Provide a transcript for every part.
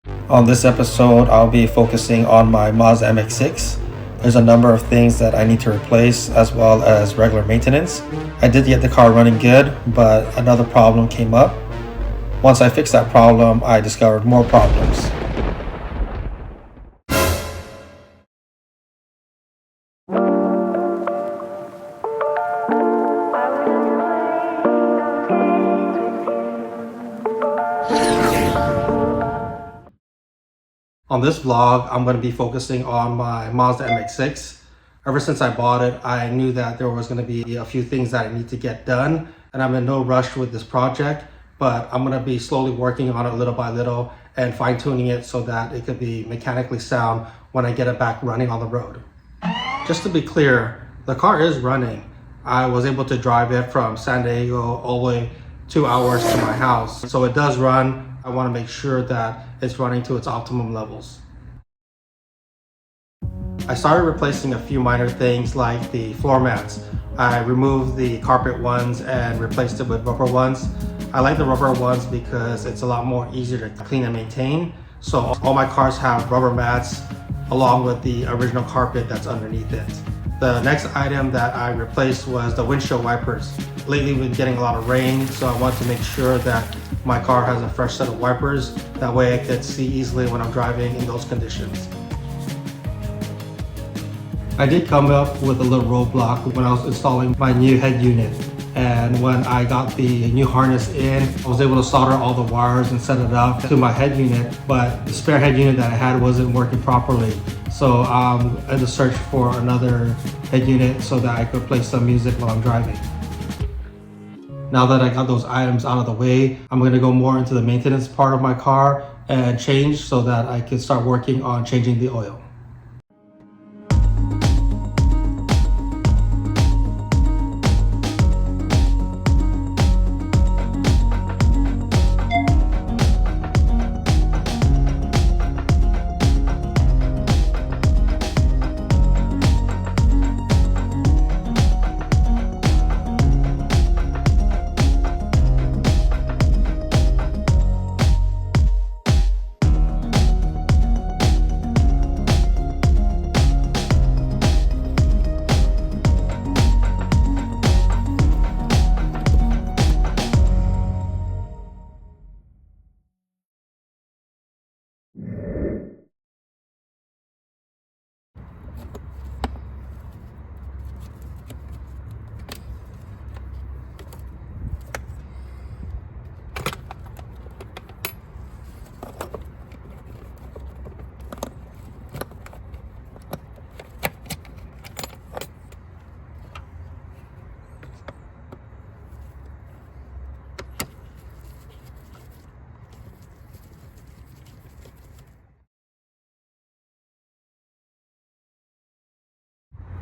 On this episode, I'll be focusing on my Mazda MX-6. There's a number of things that I need to replace as well as regular maintenance. I did get the car running good, but another problem came up. Once I fixed that problem, I discovered more problems. On this vlog, I'm going to be focusing on my Mazda MX-6. Ever since I bought it, I knew that there was going to be a few things that I need to get done, and I'm in no rush with this project, but I'm going to be slowly working on it little by little and fine-tuning it so that it could be mechanically sound when I get it back running on the road. Just to be clear, the car is running. I was able to drive it from San Diego all the way 2 hours to my house, so it does run. I want to make sure that it's running to its optimum levels. I started replacing a few minor things like the floor mats. I removed the carpet ones and replaced it with rubber ones. I like the rubber ones because it's a lot more easier to clean and maintain. So all my cars have rubber mats along with the original carpet that's underneath it. The next item that I replaced was the windshield wipers. Lately we've been getting a lot of rain, so I want to make sure that my car has a fresh set of wipers. That way I could see easily when I'm driving in those conditions. I did come up with a little roadblock when I was installing my new head unit. And when I got the new harness in, I was able to solder all the wires and set it up to my head unit, but the spare head unit that I had wasn't working properly. So I had to search for another head unit so that I could play some music while I'm driving. Now that I got those items out of the way, I'm going to go more into the maintenance part of my car and change so that I can start working on changing the oil.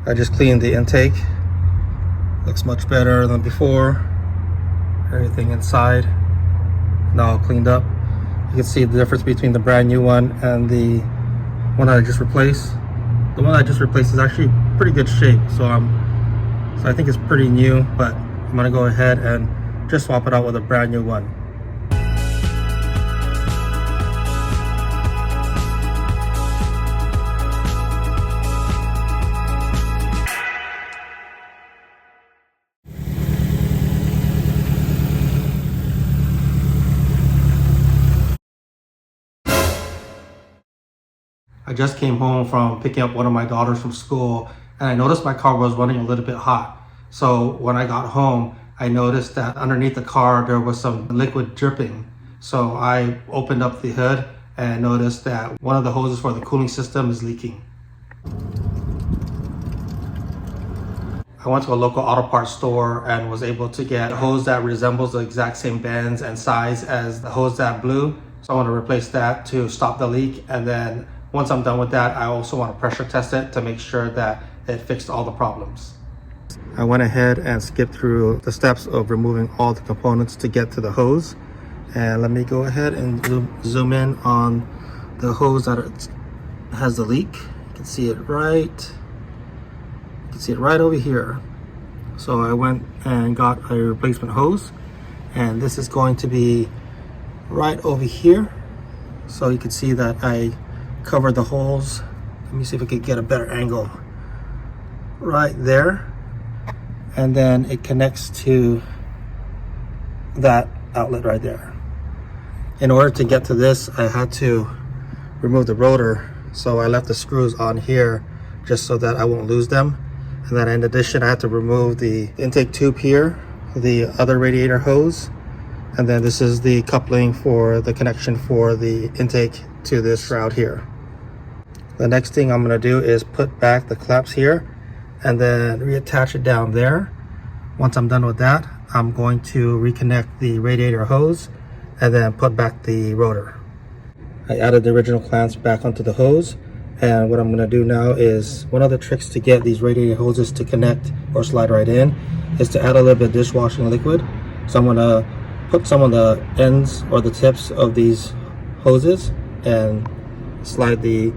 I just cleaned the intake. Looks much better than before. Everything inside now cleaned up. You can see the difference between the brand new one and the one that I just replaced. The one I just replaced is actually pretty good shape, so I think it's pretty new, but I'm gonna go ahead and just swap it out with a brand new one. I just came home from picking up one of my daughters from school, and I noticed my car was running a little bit hot. So when I got home, I noticed that underneath the car there was some liquid dripping. So I opened up the hood and noticed that one of the hoses for the cooling system is leaking. I went to a local auto parts store and was able to get a hose that resembles the exact same bends and size as the hose that blew. So I want to replace that to stop the leak, and then once I'm done with that, I also want to pressure test it to make sure that it fixed all the problems. I went ahead and skipped through the steps of removing all the components to get to the hose. And let me go ahead and zoom in on the hose that has the leak. You can see it right. You can see it right over here. So I went and got a replacement hose, and this is going to be right over here. So you can see that I covered the holes. Let me see if I could get a better angle. Right there. And then it connects to that outlet right there. In order to get to this, I had to remove the rotor. So I left the screws on here just so that I won't lose them. And then in addition, I had to remove the intake tube here, the other radiator hose. And then this is the coupling for the connection for the intake to this shroud here. The next thing I'm going to do is put back the clamps here and then reattach it down there. Once I'm done with that, I'm going to reconnect the radiator hose and then put back the rotor. I added the original clamps back onto the hose, and what I'm going to do now is, one of the tricks to get these radiator hoses to connect or slide right in is to add a little bit of dishwashing liquid. So I'm going to put some of the ends or the tips of these hoses and slide the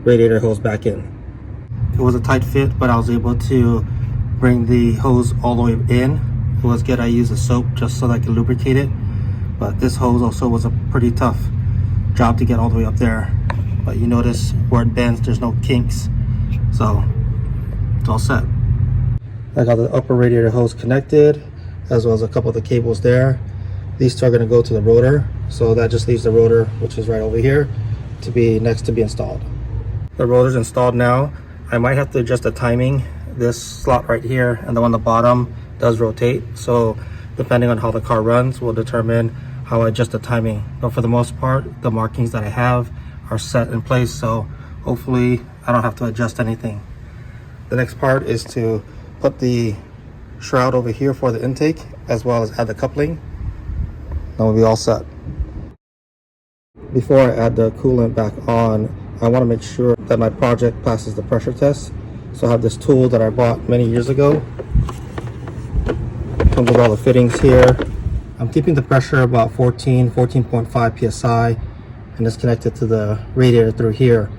radiator hose back in. It was a tight fit, but I was able to bring the hose all the way in. It was good I used a soap just so that I could lubricate it, but this hose also was a pretty tough job to get all the way up there. But you notice where it bends, there's no kinks, so it's all set. I got the upper radiator hose connected, as well as a couple of the cables there. These two are going to go to the rotor, so that just leaves the rotor, which is right over here, to be next to be installed. The rotor's installed now. I might have to adjust the timing. This slot right here and the one on the bottom does rotate, so depending on how the car runs will determine how I adjust the timing. But for the most part, the markings that I have are set in place, so hopefully I don't have to adjust anything. The next part is to put the shroud over here for the intake, as well as add the coupling. Then we'll be all set. Before I add the coolant back on, I want to make sure that my project passes the pressure test. So I have this tool that I bought many years ago. It comes with all the fittings here. I'm keeping the pressure about 14.5 psi, and it's connected to the radiator through here.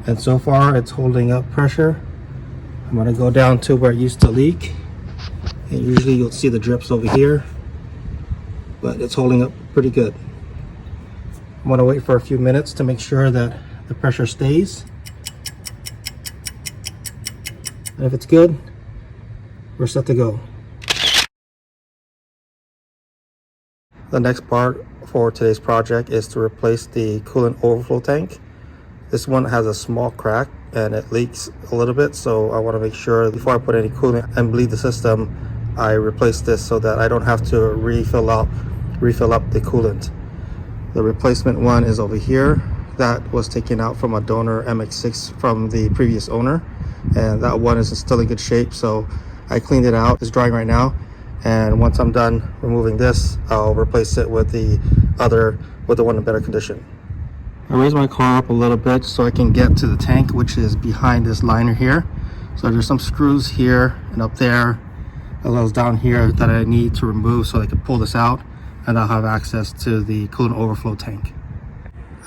And so far it's holding up pressure. I'm going to go down to where it used to leak. And usually you'll see the drips over here, but it's holding up pretty good. I'm going to wait for a few minutes to make sure that the pressure stays. And if it's good, we're set to go. The next part for today's project is to replace the coolant overflow tank. This one has a small crack and it leaks a little bit, so I want to make sure before I put any coolant and bleed the system, I replace this so that I don't have to refill up the coolant. The replacement one is over here. That was taken out from a donor MX-6 from the previous owner, and that one is still in good shape, so I cleaned it out. It's drying right now, and once I'm done removing this, I'll replace it with the one in better condition. I raised my car up a little bit so I can get to the tank, which is behind this liner here. So there's some screws here and up there, as well as down here, that I need to remove so I can pull this out, and I'll have access to the coolant overflow tank.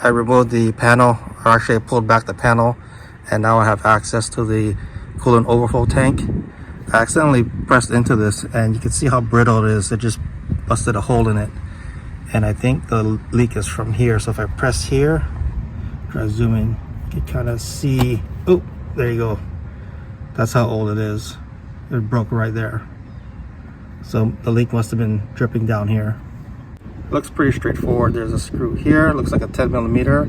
I removed the panel, or actually I pulled back the panel, and now I have access to the coolant overflow tank. I accidentally pressed into this, and you can see how brittle it is. It just busted a hole in it, and I think the leak is from here. So if I press here, try to zoom in, you can kind of see, oh, there you go. That's how old it is. It broke right there. So the leak must have been dripping down here. Looks pretty straightforward. There's a screw here, looks like a 10 millimeter,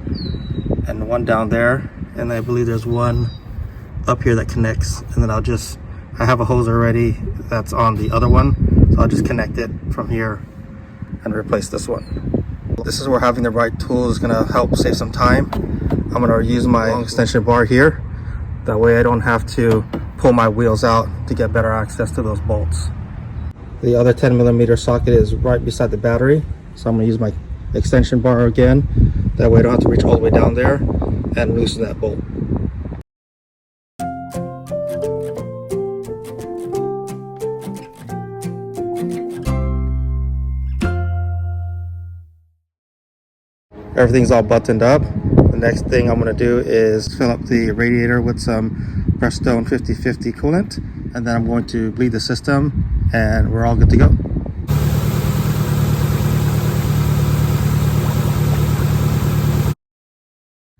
and one down there, and I believe there's one up here that connects. And then I have a hose already that's on the other one, so I'll just connect it from here and replace this one. This is where having the right tool is going to help save some time. I'm going to use my long extension bar here. That way I don't have to pull my wheels out to get better access to those bolts. The other 10 millimeter socket is right beside the battery, so I'm going to use my extension bar again. That way I don't have to reach all the way down there and loosen that bolt. Everything's all buttoned up. The next thing I'm going to do is fill up the radiator with some Prestone 50/50 coolant, and then I'm going to bleed the system, and we're all good to go.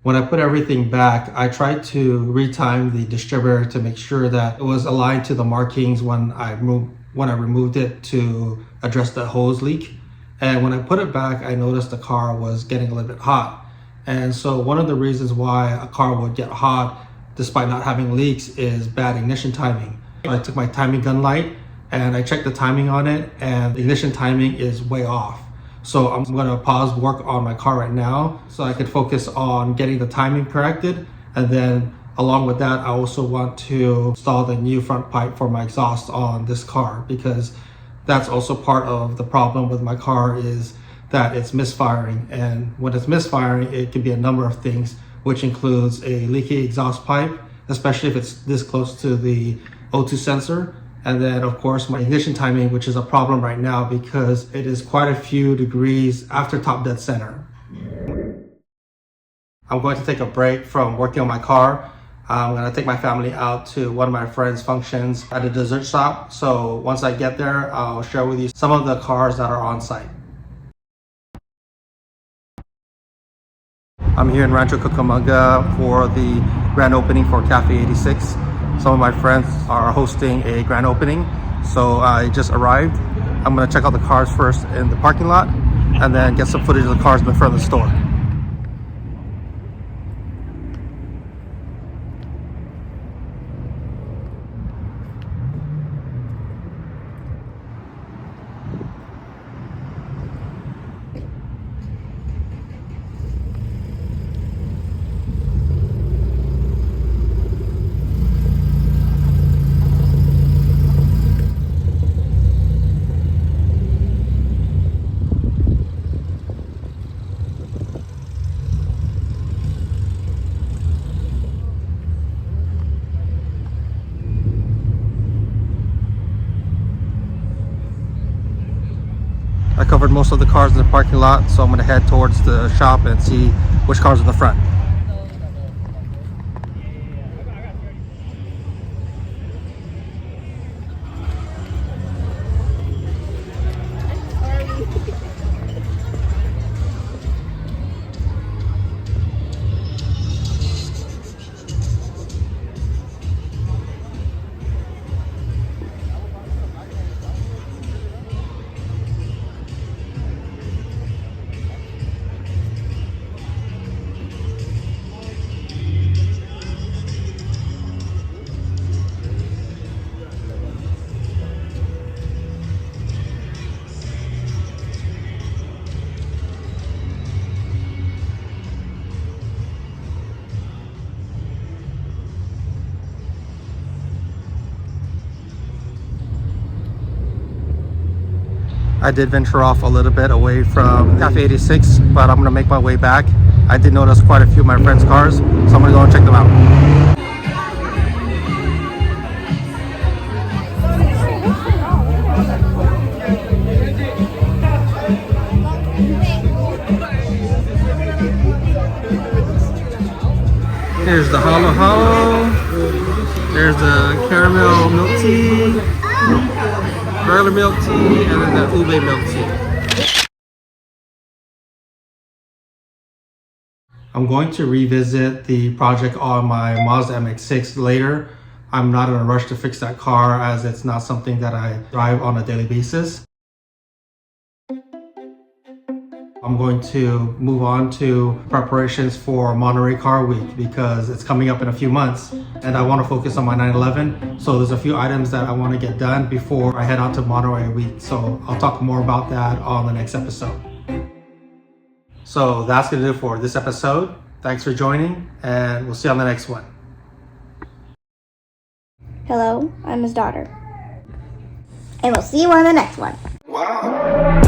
When I put everything back, I tried to retime the distributor to make sure that it was aligned to the markings when I removed it to address the hose leak. And when I put it back, I noticed the car was getting a little bit hot. And so one of the reasons why a car would get hot despite not having leaks is bad ignition timing. I took my timing gun light and I checked the timing on it, and the ignition timing is way off. So I'm gonna pause work on my car right now so I could focus on getting the timing corrected. And then along with that, I also want to install the new front pipe for my exhaust on this car, because that's also part of the problem with my car is that it's misfiring. And when it's misfiring, it can be a number of things, which includes a leaky exhaust pipe, especially if it's this close to the O2 sensor. And then of course my ignition timing, which is a problem right now because it is quite a few degrees after top dead center. I'm going to take a break from working on my car. I'm going to take my family out to one of my friends' functions at a dessert shop. So once I get there, I'll share with you some of the cars that are on site. I'm here in Rancho Cucamonga for the grand opening for Cafe 86. Some of my friends are hosting a grand opening, so I just arrived. I'm gonna check out the cars first in the parking lot and then get some footage of the cars in the front of the store. I covered most of the cars in the parking lot, so I'm going to head towards the shop and see which cars are in the front. I did venture off a little bit away from Cafe 86, but I'm gonna make my way back. I did notice quite a few of my friends' cars, so I'm gonna go and check them out. Here's the Halo Halo. There's the caramel milk tea, regular milk tea, and then the ube milk tea. I'm going to revisit the project on my Mazda MX-6 later. I'm not in a rush to fix that car as it's not something that I drive on a daily basis. I'm going to move on to preparations for Monterey Car Week because it's coming up in a few months and I want to focus on my 911. So there's a few items that I want to get done before I head out to Monterey Week. So I'll talk more about that on the next episode. So that's going to do it for this episode. Thanks for joining and we'll see you on the next one. Hello, I'm his daughter. And we'll see you on the next one. Wow.